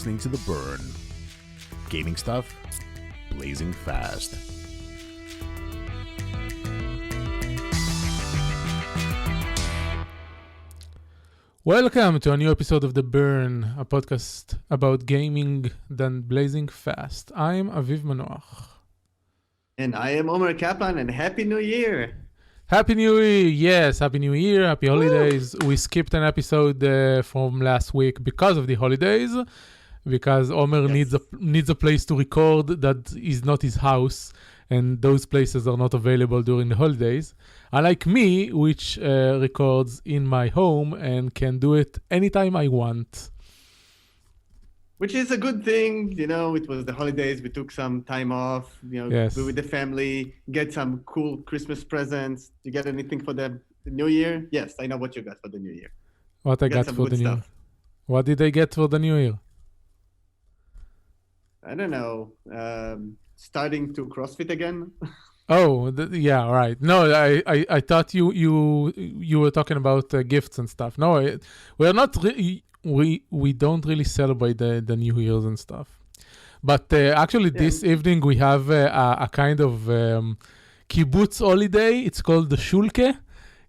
listening to The Burn. Gaming stuff, blazing fast. Welcome to a new episode of The Burn, a podcast about gaming done blazing fast. I'm Aviv Manoach. And I am Omer Kaplan, and Happy New Year! Happy New Year! Yes, Happy New Year, Happy Holidays. We skipped an episode from last week because of the holidays, because Omer needs a place to record that is not his house, and those places are not available during the holidays. Unlike me, which records in my home and can do it anytime I want. Which is a good thing, you know, it was the holidays, we took some time off, you know, Yes. be with the family, get some cool Christmas presents. You get anything for the New Year? Yes, I know what you got for the New Year. What I You got some for good the New Year. stuff. What did I get for the New Year? I don't know, starting to CrossFit again? Oh, yeah, right. No, I thought you were talking about gifts and stuff. No, we're not. We don't really celebrate the New Year's and stuff. But actually, this evening we have a kind of kibbutz holiday. It's called the Shulke.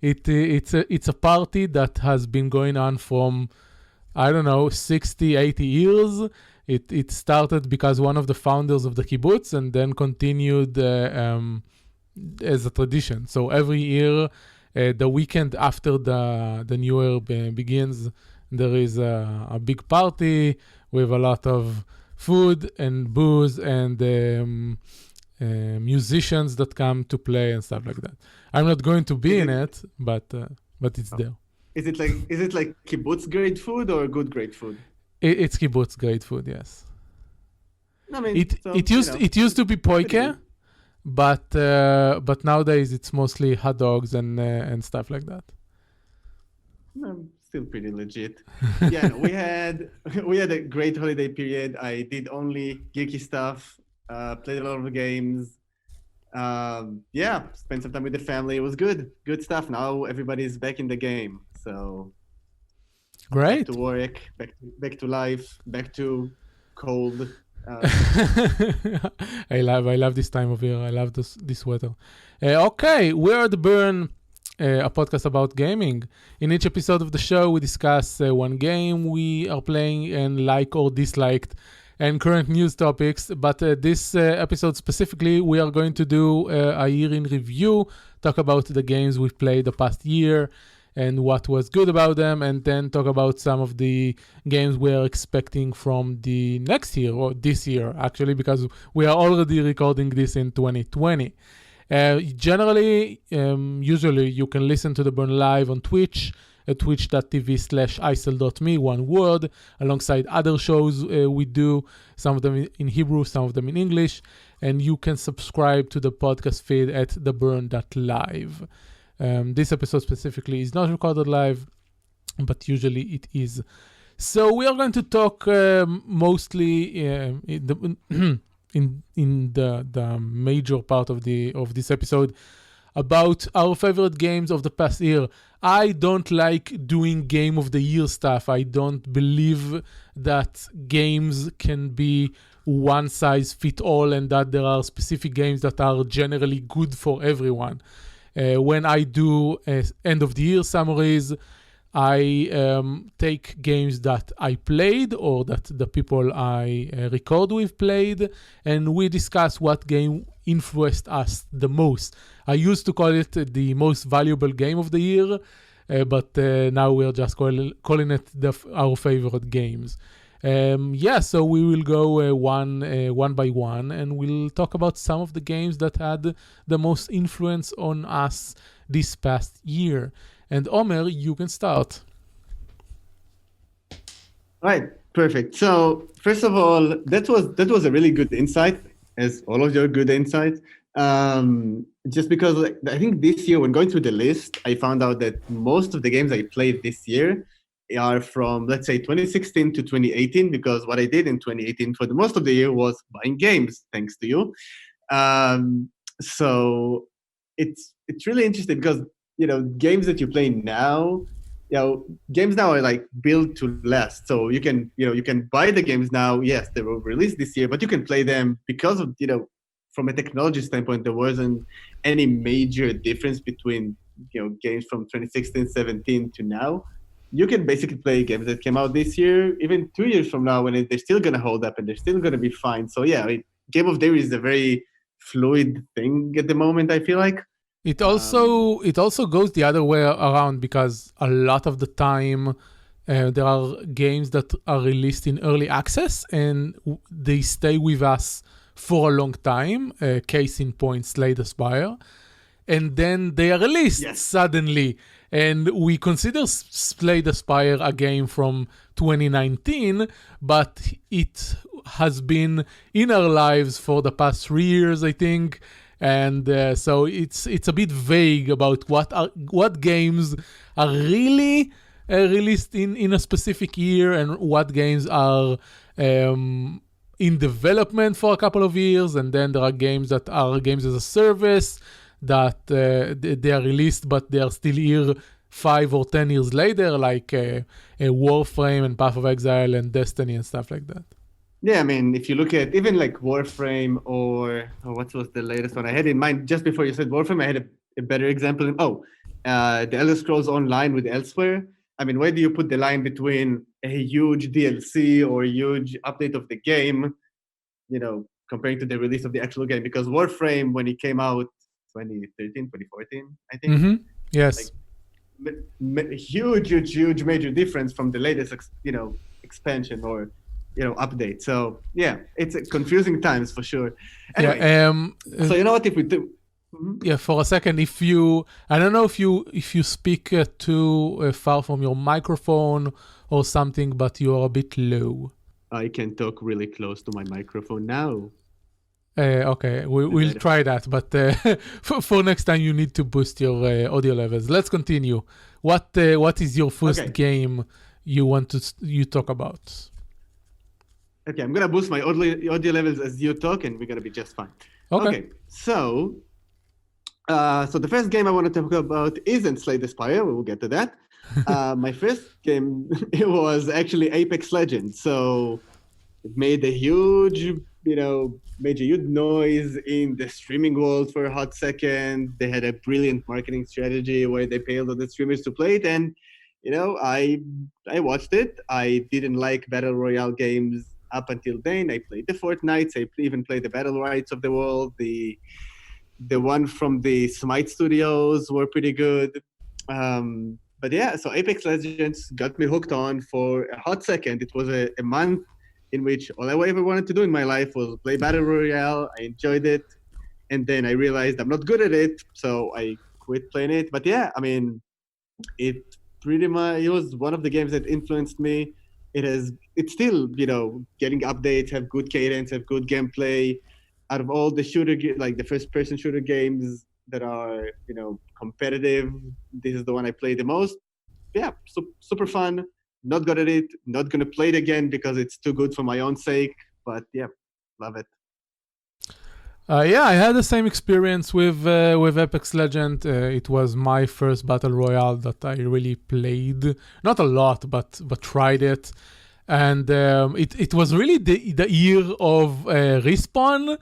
It's a party that has been going on from, I don't know, 60, 80 years. It started because one of the founders of the kibbutz and then continued as a tradition. So every year, the weekend after the New Year begins, there is a big party with a lot of food and booze and musicians that come to play and stuff like that. I'm not going to be in it, but it's there. Is it like kibbutz grade food or good grade food? It's kibbutz grade food, yes. I mean, It used to be poike, but nowadays it's mostly hot dogs and stuff like that. Still pretty legit. Yeah, we had a great holiday period. I did only geeky stuff, played a lot of games. Spent some time with the family. It was good stuff. Now everybody's back in the game, so great. Back to work, back to life, back to cold. I love this time of year. I love this weather. Okay, we are The Burn, a podcast about gaming. In each episode of the show, we discuss one game we are playing and like or disliked, and current news topics. But this episode specifically, we are going to do a year in review, talk about the games we've played the past year and what was good about them, and then talk about some of the games we are expecting from the next year, or this year, actually, because we are already recording this in 2020. Usually you can listen to The Burn live on Twitch at twitch.tv/icel.me, one word, alongside other shows we do, some of them in Hebrew, some of them in English, and you can subscribe to the podcast feed at theburn.live. This episode specifically is not recorded live, but usually it is. So we are going to talk mostly in the major part of this episode about our favorite games of the past year. I don't like doing game of the year stuff. I don't believe that games can be one size fit all and that there are specific games that are generally good for everyone. When I do end of the year summaries, I take games that I played or that the people I record with played, and we discuss what game influenced us the most. I used to call it the most valuable game of the year, but now we're just calling it our favorite games. So we will go one by one, and we'll talk about some of the games that had the most influence on us this past year. And Omer, you can start. Right, perfect. So first of all, that was a really good insight, as all of your good insights. Just because I think this year, when going through the list, I found out that most of the games I played this year are from, let's say, 2016 to 2018, because what I did in 2018 for the most of the year was buying games, thanks to you. So it's really interesting because, you know, games that you play now games now are like built to last. So you can buy the games now. Yes, they were released this year, but you can play them because of, from a technology standpoint, there wasn't any major difference between, games from 2016, 17 to now. You can basically play games that came out this year, even 2 years from now, and they're still going to hold up and they're still going to be fine. So yeah, Game of the Year is a very fluid thing at the moment, I feel like. It also goes the other way around, because a lot of the time there are games that are released in early access and they stay with us for a long time. Case in point, Slay the Spire. And then they are released suddenly. And we consider Slay the Spire a game from 2019, but it has been in our lives for the past 3 years, I think. And so it's a bit vague about what games are really released in a specific year and what games are in development for a couple of years. And then there are games that are games as a service that they are released, but they are still here 5 or 10 years later, like a Warframe and Path of Exile and Destiny and stuff like that. Yeah, I mean, if you look at even like Warframe or what was the latest one I had in mind just before you said Warframe, I had a better example. The Elder Scrolls Online with Elsewhere. I mean, where do you put the line between a huge DLC or a huge update of the game, comparing to the release of the actual game? Because Warframe, when it came out 2013, 2014, I think. Mm-hmm. Yes. Huge major difference from the latest, expansion or update. So yeah, it's confusing times for sure. Anyway, so you know what, if we do for a second, I don't know if you speak too far from your microphone or something, but you are a bit low. I can talk really close to my microphone now. Okay, we'll try that, but for next time you need to boost your audio levels. Let's continue. What is your first game you want to talk about? Okay, I'm gonna boost my audio levels as you talk, and we're gonna be just fine. Okay, so the first game I want to talk about isn't Slay the Spire. We'll get to that. My first game, it was actually Apex Legends. So it made a huge noise in the streaming world for a hot second. They had a brilliant marketing strategy where they paid all the streamers to play it, and I watched it. I didn't like battle royale games up until then. I played the Fortnites. I even played the Battle Rights of the World. The one from the Smite Studios were pretty good. But yeah, so Apex Legends got me hooked on for a hot second. It was a month in which all I ever wanted to do in my life was play Battle Royale. I enjoyed it. And then I realized I'm not good at it, so I quit playing it. But yeah, I mean, it was one of the games that influenced me. It's still, getting updates, have good cadence, have good gameplay. Out of all the the first-person shooter games that are, competitive, this is the one I play the most. Yeah, super fun. Not good at it. Not going to play it again because it's too good for my own sake. But yeah, love it. I had the same experience with Apex Legends. It was my first battle royale that I really played. Not a lot, but tried it. And it was really the year of Respawn.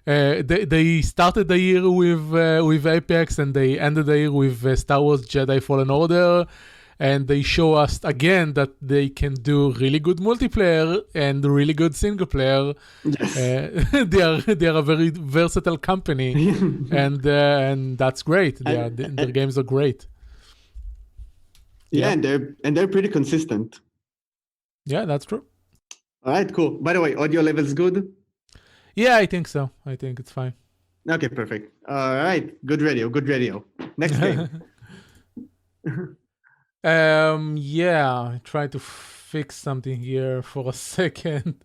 They started the year with Apex, and they ended the year with Star Wars Jedi Fallen Order. And they show us again that they can do really good multiplayer and really good single player. Yes. They are a very versatile company, and that's great. Their games are great. Yeah, and they're pretty consistent. Yeah, that's true. All right, cool. By the way, audio level's good? Yeah, I think so. I think it's fine. Okay, perfect. All right, good radio. Next game. I tried to fix something here for a second.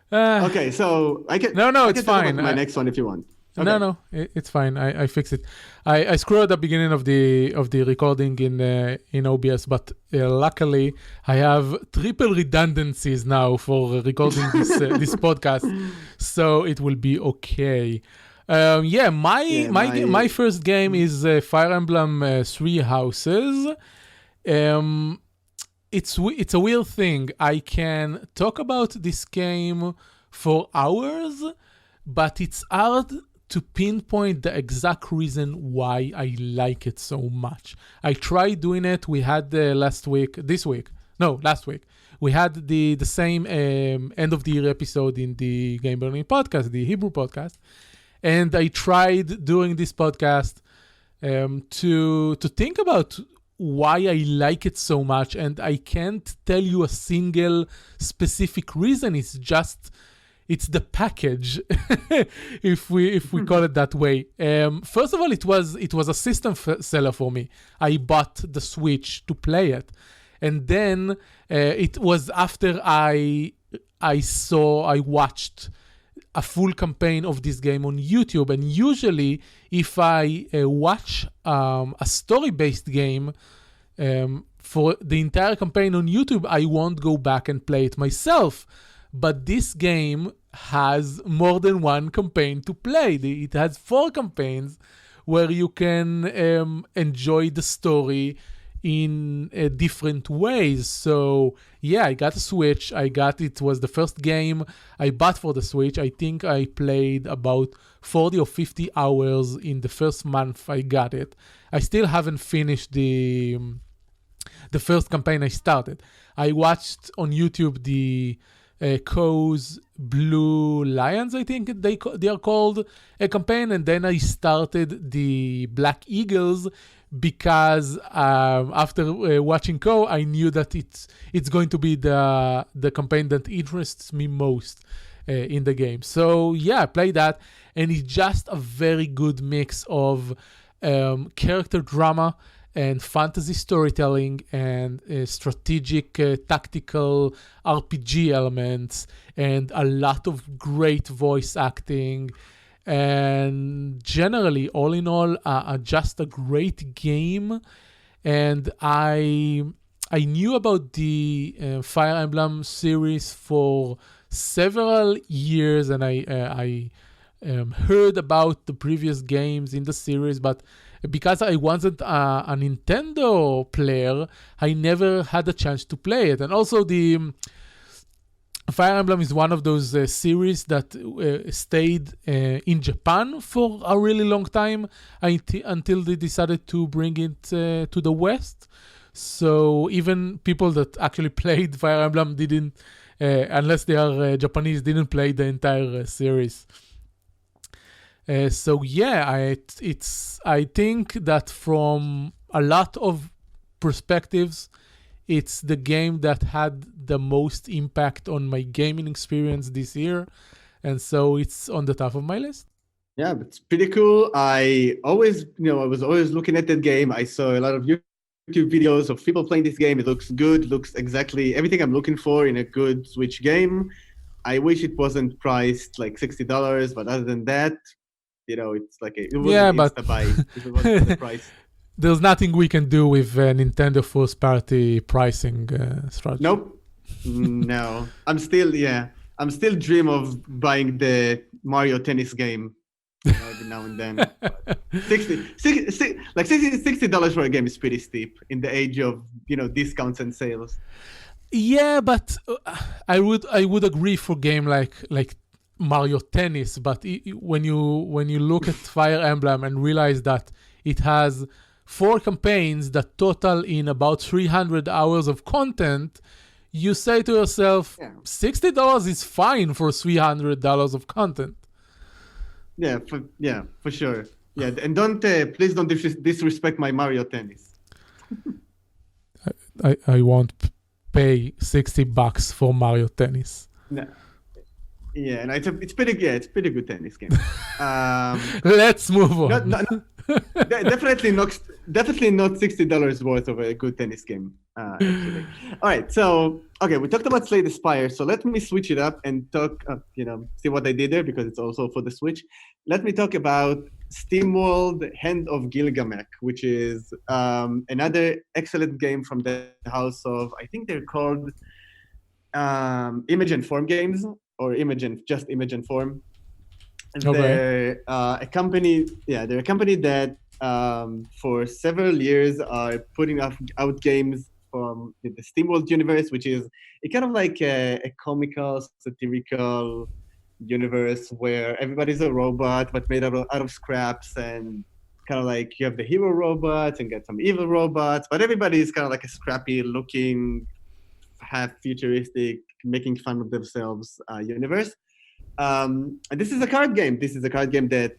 Okay, so I can. No, it's fine. My next one, if you want. Okay. No, it's fine. I fixed it. I screwed at the beginning of the recording in OBS, but luckily I have triple redundancies now for recording this podcast, so it will be okay. My first game is Fire Emblem Three Houses. it's a weird thing. I can talk about this game for hours, but it's hard to pinpoint the exact reason why I like it so much. I tried doing it. We had last week. We had the same end of the year episode in the Game Burning podcast, the Hebrew podcast, and I tried doing this podcast to think about why I like it so much, and I can't tell you a single specific reason. It's the package, if we call it that way. First of all, it was a system seller for me. I bought the Switch to play it, and then it was after I watched a full campaign of this game on YouTube. And usually, if I watch a story-based game for the entire campaign on YouTube, I won't go back and play it myself. But this game has more than one campaign to play. It has 4 campaigns where you can enjoy the story in different ways. So yeah, I got a Switch. It was the first game I bought for the Switch. I think I played about 40 or 50 hours in the first month I got it. I still haven't finished the first campaign I started. I watched on YouTube the Co's Blue Lions, I think they are called, a campaign, and then I started the Black Eagles because after watching Co, I knew that it's going to be the campaign that interests me most in the game. So yeah, I played that, and it's just a very good mix of character drama and fantasy storytelling and strategic tactical RPG elements and a lot of great voice acting, and generally, all in all, just a great game. And I knew about the Fire Emblem series for several years, and I heard about the previous games in the series, but because I wasn't a Nintendo player, I never had a chance to play it. And also the Fire Emblem is one of those series that stayed in Japan for a really long time until they decided to bring it to the West. So even people that actually played Fire Emblem didn't, unless they are Japanese, didn't play the entire series. So yeah, I think that from a lot of perspectives, it's the game that had the most impact on my gaming experience this year, and so it's on the top of my list. Yeah, it's pretty cool. I was always looking at that game. I saw a lot of YouTube videos of people playing this game. It looks good, looks exactly everything I'm looking for in a good Switch game. I wish it wasn't priced like $60, but other than that, it's like it was an insta-buy if it wasn't the price. There's nothing we can do with Nintendo first-party pricing strategy. Nope. No. I'm still dream of buying the Mario Tennis game every now and then. $60 for a game is pretty steep in the age of discounts and sales. Yeah, but I would agree for game like Mario Tennis, but when you look at Fire Emblem and realize that it has 4 campaigns that total in about 300 hours of content, you say to yourself, $60 is fine for $300 of content. Yeah, for sure. Yeah, and please don't disrespect my Mario Tennis. I won't pay $60 for Mario Tennis. No. Yeah, and it's pretty good tennis game. Let's move on. Definitely not $60 worth of a good tennis game. Actually. All right, so we talked about Slay the Spire. So let me switch it up and talk. See what I did there because it's also for the Switch. Let me talk about SteamWorld Hand of Gilgamesh, which is another excellent game from the house of, I think they're called Image and Form Games. Or Image and Form. Okay. They're a company. Yeah, they're a company that for several years are putting out games from the SteamWorld universe, which is a kind of like a comical, satirical universe where everybody's a robot but made out of scraps, and kind of like you have the hero robots and get some evil robots, but everybody is kind of like a scrappy looking, half futuristic, making fun of themselves universe. And this is a card game. This is a card game that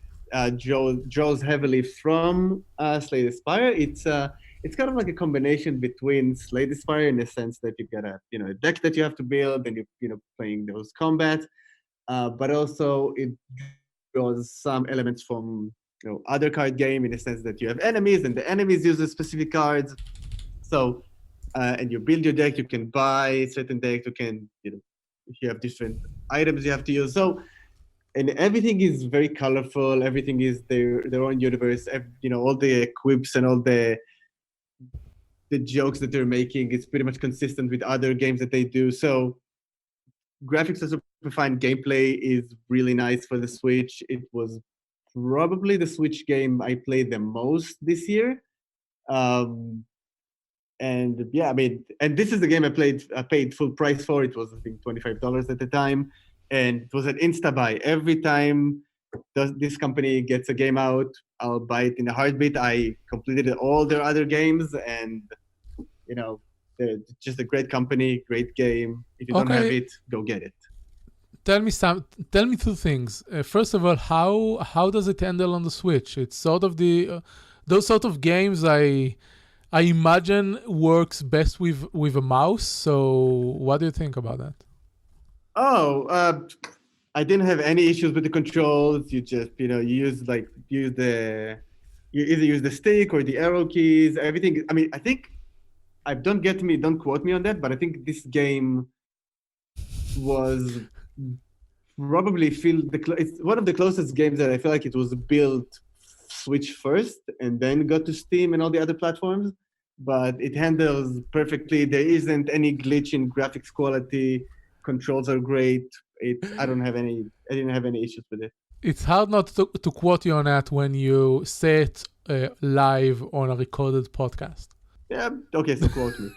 draws heavily from Slay the Spire. It's kind of like a combination between Slay the Spire in the sense that you get a deck that you have to build, and you're playing those combats, but also it draws some elements from other card game in the sense that you have enemies, and the enemies use specific cards. So and you build your deck. You can buy certain decks. You can you have different items you have to use. So, and everything is very colorful. Everything is their own universe. All the quips and all the jokes that they're making is pretty much consistent with other games that they do. So, graphics are super fine. Gameplay is really nice for the Switch. It was probably the Switch game I played the most this year. And yeah, I mean, and this is the game I paid full price for. It was, I think, $25 at the time. And it was an insta-buy. Every time this company gets a game out, I'll buy it in a heartbeat. I completed all their other games, and, they're just a great company, great game. If you don't have it, go get it. Tell me two things. First of all, how does it handle on the Switch? It's sort of those sort of games I imagine works best with a mouse. So what do you think about that? I didn't have any issues with the controls. You just, you either use the stick or the arrow keys, everything. I mean, I think, don't quote me on that, but I think this game was probably it's one of the closest games that I feel like it was built Switch first and then got to Steam and all the other platforms, but it handles perfectly. There isn't any glitch in graphics quality. Controls are great. I didn't have any issues with it. It's hard not to quote you on that when you say it live on a recorded podcast. Yeah, okay, so quote me.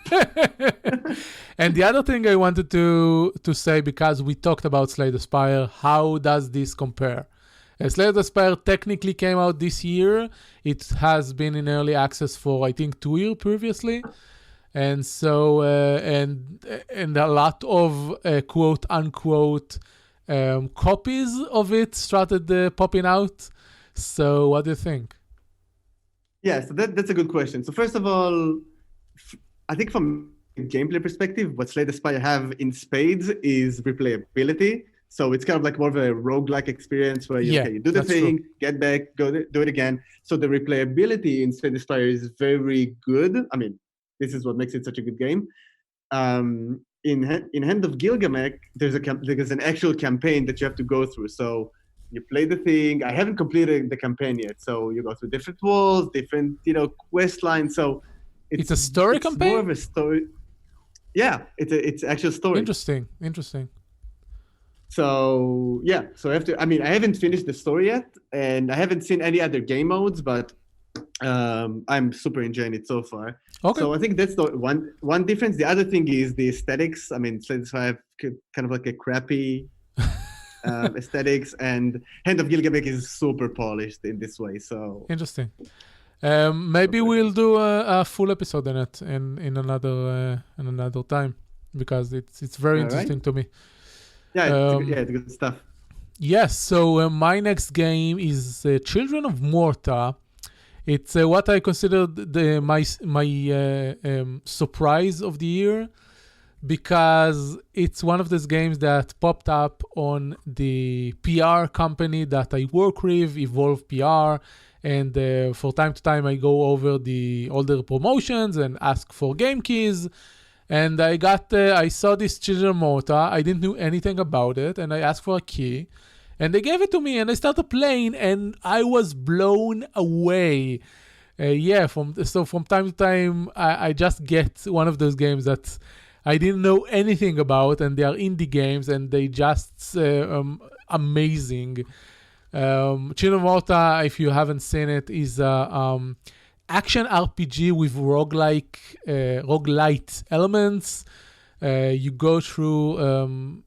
And the other thing I wanted to say, because we talked about Slay the Spire, how does this compare? Slay the Spire technically came out this year. It has been in early access for, I think, 2 years previously. And so, and a lot of quote unquote copies of it started popping out. So what do you think? Yeah, so that's a good question. So first of all, I think from a gameplay perspective, what Slay the Spire have in spades is replayability. So it's kind of like more of a roguelike experience where you do the thing, get back, do it again. So the replayability in Slay the Spire is very good. I mean, this is what makes it such a good game. In Hand of Gilgamesh, there's an actual campaign that you have to go through. So you play the thing. I haven't completed the campaign yet. So you go through different walls, different quest lines. So it's a story campaign? More of a story. Yeah, it's actual story. Interesting. So yeah, so I haven't finished the story yet, and I haven't seen any other game modes, but I'm super enjoying it so far. Okay. So I think that's the one difference. The other thing is the aesthetics. I mean, Slay the Spire have kind of like a crappy aesthetics, and Hand of Gilgamesh is super polished in this way. So interesting. Maybe we'll do a full episode on it in another time, because it's very interesting to me. Yeah, it's good stuff. Yes, so my next game is Children of Morta. It's what I consider my surprise of the year, because it's one of those games that popped up on the PR company that I work with, Evolve PR, and for time to time I go over all the promotions and ask for game keys. And I saw this Children of Morta. I didn't know anything about it, and I asked for a key, and they gave it to me, and I started playing, and I was blown away. From time to time, I just get one of those games that I didn't know anything about, and they are indie games, and they just amazing. Children of Morta, if you haven't seen it, is a action RPG with roguelite elements. You go through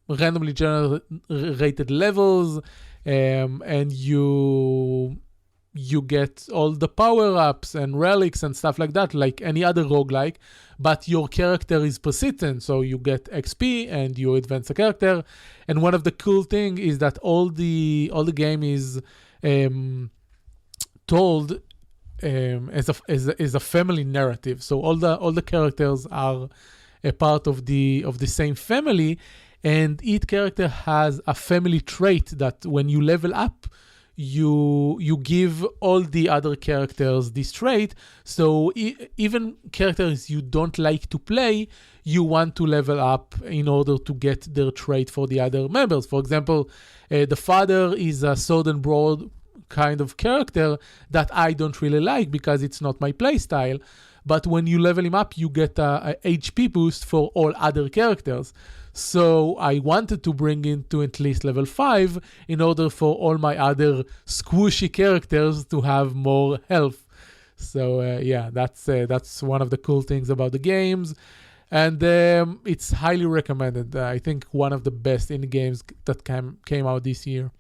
randomly generated levels, and you get all the power-ups and relics and stuff like that, like any other roguelike, but your character is persistent, so you get XP and you advance the character. And one of the cool thing is that all the game is told as a family narrative. So all the characters are a part of the same family, and each character has a family trait that when you level up, you give all the other characters this trait. So even characters you don't like to play, you want to level up in order to get their trait for the other members. For example, the father is a sword and broad kind of character that I don't really like because it's not my playstyle. But when you level him up, you get a HP boost for all other characters. So I wanted to bring in to at least level 5 in order for all my other squishy characters to have more health. So that's one of the cool things about the games. And it's highly recommended. I think one of the best indie games that came out this year.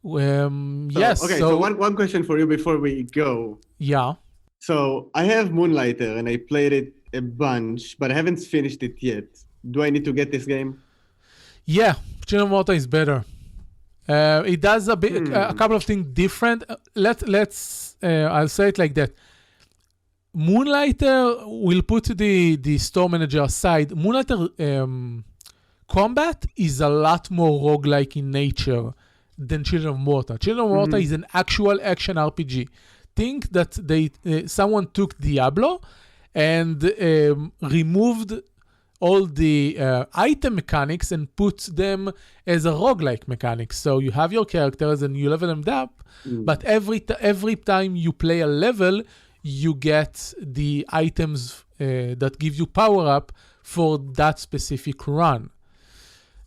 Yes. Okay, so one question for you before we go. Yeah. So I have Moonlighter and I played it a bunch, but I haven't finished it yet. Do I need to get this game? Yeah, Children of Morta is better. It does a couple of things different. Let's I'll say it like that. Moonlighter, will put the store manager aside. Moonlighter combat is a lot more roguelike in nature than Children of Morta. Children of Morta is an actual action RPG. Think that someone took Diablo and removed all the item mechanics and put them as a roguelike mechanics. So you have your characters and you level them up, but every time you play a level, you get the items that give you power up for that specific run.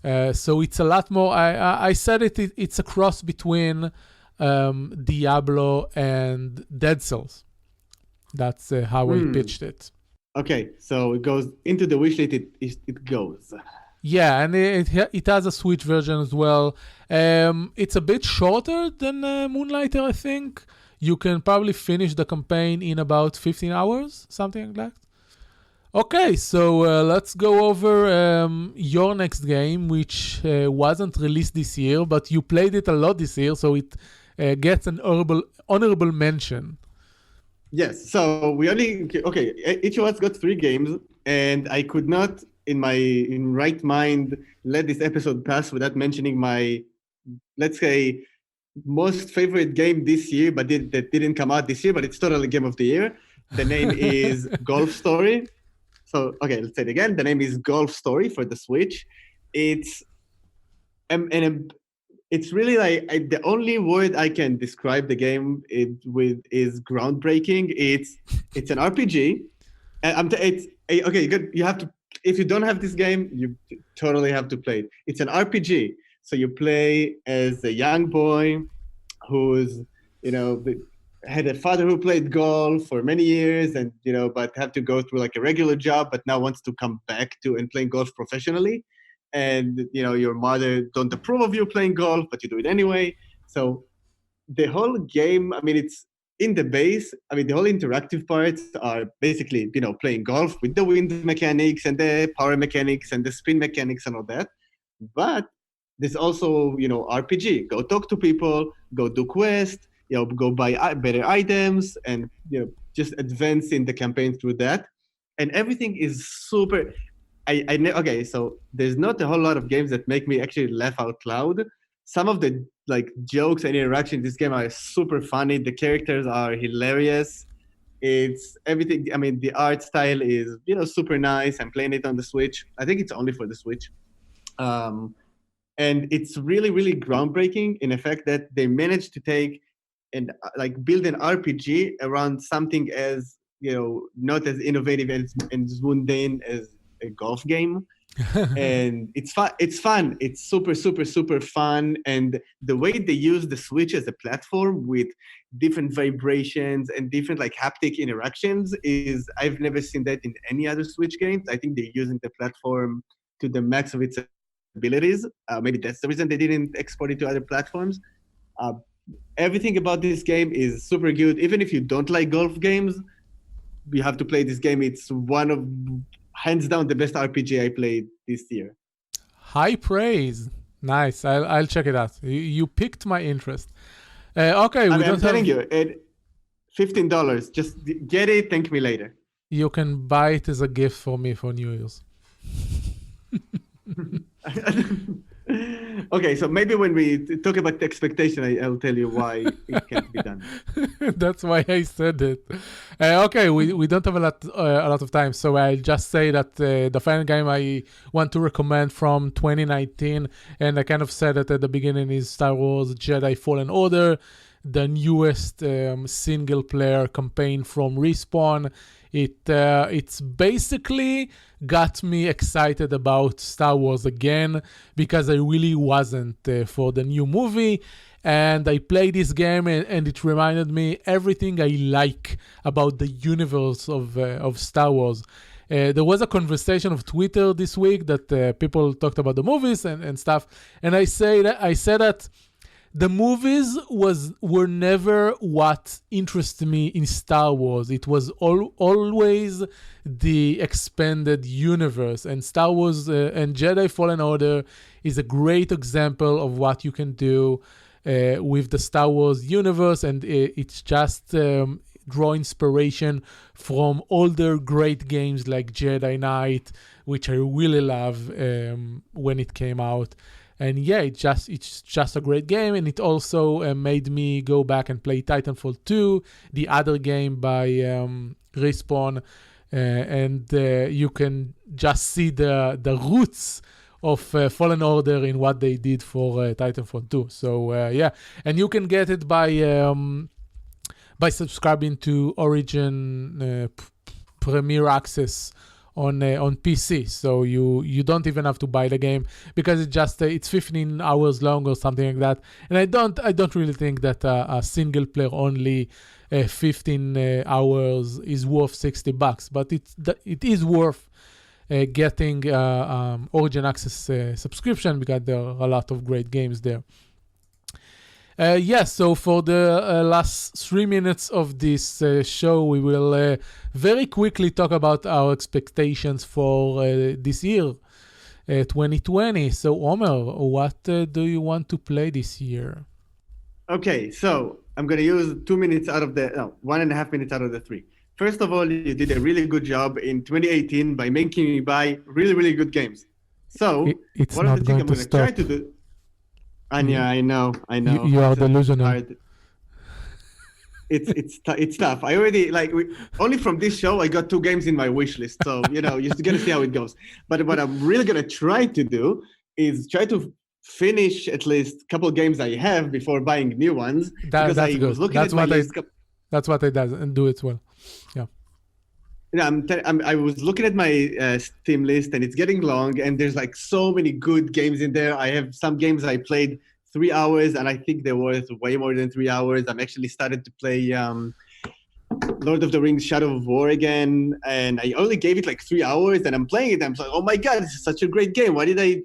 So it's a lot more. I said it's a cross between Diablo and Dead Cells. That's how I pitched it. Okay, so it goes into the wish list. It goes. Yeah, and it has a Switch version as well. It's a bit shorter than Moonlighter, I think. You can probably finish the campaign in about 15 hours, something like that. Okay, so let's go over your next game, which wasn't released this year, but you played it a lot this year, so it gets an honorable mention. Yes, so each of us got 3 games, and I could not, in right mind, let this episode pass without mentioning my, let's say, most favorite game this year, but that didn't come out this year, but it's totally game of the year. The name is Golf Story. So, okay, let's say it again. The name is Golf Story for the Switch. It's it's really like the only word I can describe the game with is groundbreaking. It's an RPG. And you have to. If you don't have this game, you totally have to play it. It's an RPG. So you play as a young boy who's, had a father who played golf for many years and, but had to go through like a regular job, but now wants to come back to and playing golf professionally. And, your mother don't approve of you playing golf, but you do it anyway. So the whole game, it's in the base. The whole interactive parts are basically, playing golf with the wind mechanics and the power mechanics and the spin mechanics and all that. But there's also, RPG. Go talk to people, go do quests, go buy better items, and just advance in the campaign through that. And everything is super. Okay, so there's not a whole lot of games that make me actually laugh out loud. Some of the jokes and interaction in this game are super funny. The characters are hilarious. It's everything. The art style is super nice. I'm playing it on the Switch. I think it's only for the Switch. And it's really, really groundbreaking in the fact that they managed to take and build an RPG around something as, not as innovative and as mundane as a golf game. And it's fun. It's fun. It's super, super, super fun. And the way they use the Switch as a platform with different vibrations and different like haptic interactions is I've never seen that in any other Switch games. I think they're using the platform to the max of its abilities. Maybe that's the reason they didn't export it to other platforms. Uh, Everything about this game is super good. Even if you don't like golf games, you have to play this game. It's one of, hands down, the best RPG I played this year. High praise. Nice. I'll check it out. You piqued my interest. Okay, I'm telling you, $15. Just get it. Thank me later. You can buy it as a gift for me for New Year's. Okay, so maybe when we talk about the expectation, I'll tell you why it can't be done. That's why I said it. Okay, we don't have a lot of time, so I'll just say that the final game I want to recommend from 2019, and I kind of said it at the beginning, is Star Wars Jedi Fallen Order, the newest single-player campaign from Respawn. It's basically got me excited about Star Wars again because I really wasn't for the new movie, and I played this game and it reminded me everything I like about the universe of Star Wars. There was a conversation of Twitter this week that people talked about the movies and stuff, and I said that the movies were never what interested me in Star Wars. It was always the expanded universe. And Star Wars and Jedi Fallen Order is a great example of what you can do with the Star Wars universe. And it's just draw inspiration from older great games like Jedi Knight, which I really love when it came out. And yeah, it's just a great game, and it also made me go back and play Titanfall 2, the other game by Respawn, and you can just see the roots of Fallen Order in what they did for Titanfall 2. So yeah, and you can get it by subscribing to Origin Premier Access on PC, so you don't even have to buy the game because it's 15 hours long or something like that. And I don't really think that a single player only 15 hours is worth $60, but it is worth getting Origin Access subscription because there are a lot of great games there. So for the last 3 minutes of this show, we will very quickly talk about our expectations for this year, 2020. So, Omer, what do you want to play this year? Okay, so I'm going to use 2 minutes out of 1.5 minutes out of the 3. First of all, you did a really good job in 2018 by making me buy really, really good games. So, it's one not of the things I'm going to try stop. to do... Anya, I know. You are delusional. Hard. It's tough. I already only from this show I got 2 games in my wish list. So you're gonna see how it goes. But what I'm really gonna try to do is try to finish at least a couple games I have before buying new ones. That's good. That's what I does and do it well. Yeah. I was looking at my Steam list and it's getting long and there's so many good games in there. I have some games I played 3 hours and I think they're worth way more than 3 hours. I'm actually started to play Lord of the Rings Shadow of War again, and I only gave it 3 hours and I'm playing it. I'm like, oh my God, this is such a great game. Why did I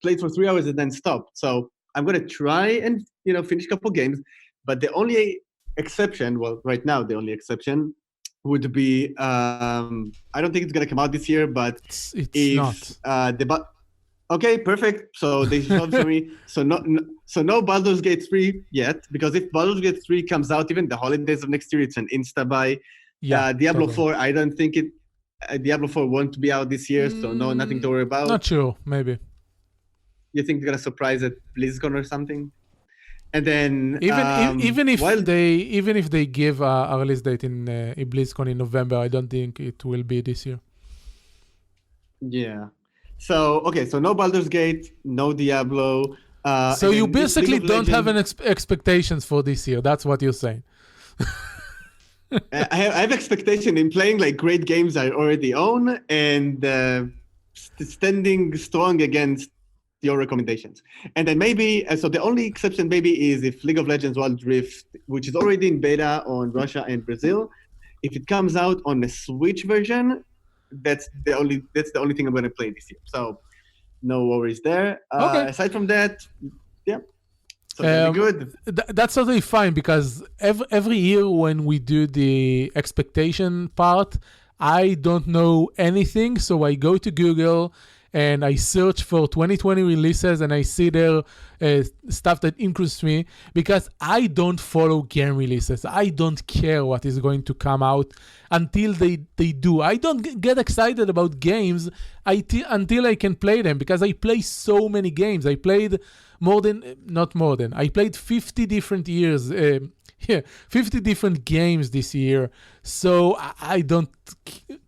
play it for 3 hours and then stop? So I'm going to try and finish a couple games, but the only exception, right now the only exception would be I don't think it's gonna come out this year, but it's not. Okay, perfect. So they showed for me. So no Baldur's Gate 3 yet, because if Baldur's Gate 3 comes out even the holidays of next year, it's an insta buy. Yeah, Diablo 4. I don't think Diablo 4 won't be out this year, so nothing to worry about. Not sure, maybe. You think they're gonna surprise at BlizzCon or something? And then even if they give a release date in BlizzCon in November, I don't think it will be this year. Yeah. So no Baldur's Gate, no Diablo. So you basically don't have an expectations for this year. That's what you're saying. I have expectation in playing great games I already own, and standing strong against your recommendations. And then maybe, so the only exception maybe is if League of Legends Wild Rift, which is already in beta on Russia and Brazil, if it comes out on the Switch version, that's the only thing I'm going to play this year. So no worries there. Okay. Aside from that, yeah. So that'd be good. That's totally fine because every year when we do the expectation part, I don't know anything. So I go to Google and I search for 2020 releases and I see there stuff that interests me because I don't follow game releases. I don't care what is going to come out until they do. I don't get excited about games until I can play them because I play so many games. I played I played 50 different years. 50 different games this year. So I don't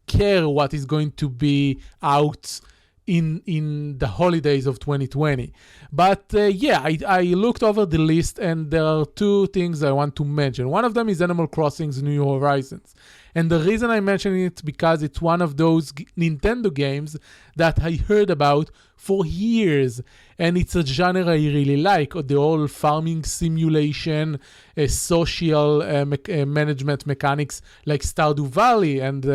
care what is going to be out in the holidays of 2020. But I looked over the list and there are two things I want to mention. One of them is Animal Crossing's New Horizons. And the reason I mention it because it's one of those Nintendo games that I heard about for years. And it's a genre I really like. The whole farming simulation, social management mechanics like Stardew Valley and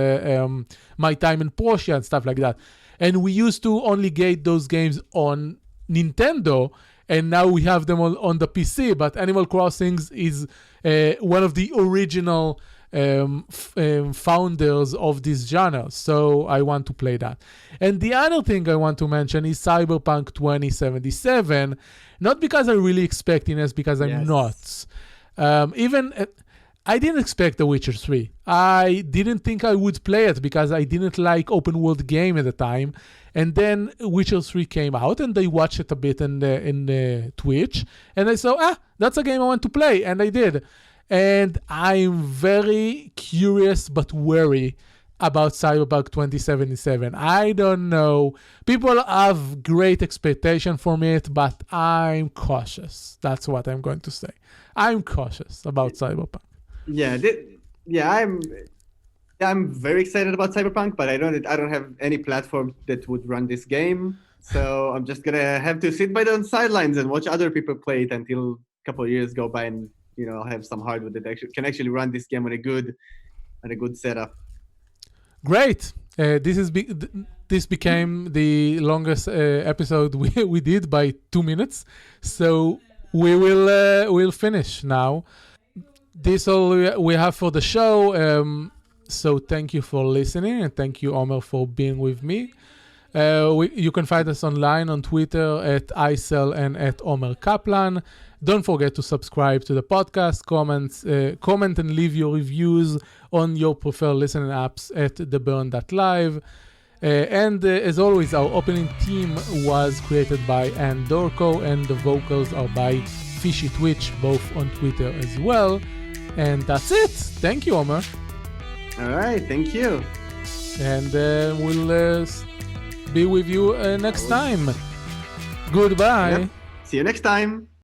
My Time in Portia and stuff like that. And we used to only get those games on Nintendo, and now we have them on the PC. But Animal Crossing is one of the original founders of this genre, so I want to play that. And the other thing I want to mention is Cyberpunk 2077, not because I really expect it, because I'm not. I didn't expect The Witcher 3. I didn't think I would play it because I didn't like open world game at the time. And then Witcher 3 came out and I watched it a bit in Twitch. And I saw, that's a game I want to play. And I did. And I'm very curious but wary about Cyberpunk 2077. I don't know. People have great expectation from it, but I'm cautious. That's what I'm going to say. I'm cautious about Cyberpunk. I'm very excited about Cyberpunk, but I don't have any platform that would run this game. So I'm just gonna have to sit by the sidelines and watch other people play it until a couple of years go by and have some hardware that can actually run this game on a good setup. Great. This became the longest episode we did by 2 minutes. So we'll finish now. This all we have for the show. So thank you for listening and thank you, Omer, for being with me. You can find us online on Twitter at Icel and at Omer Kaplan. Don't forget to subscribe to the podcast, comment and leave your reviews on your preferred listening apps at theburn.live. And as always, our opening theme was created by Ann Dorko and the vocals are by Fishy Twitch, both on Twitter as well. And that's it. Thank you, Omer. All right. Thank you. And we'll be with you next time. Goodbye. Yep. See you next time.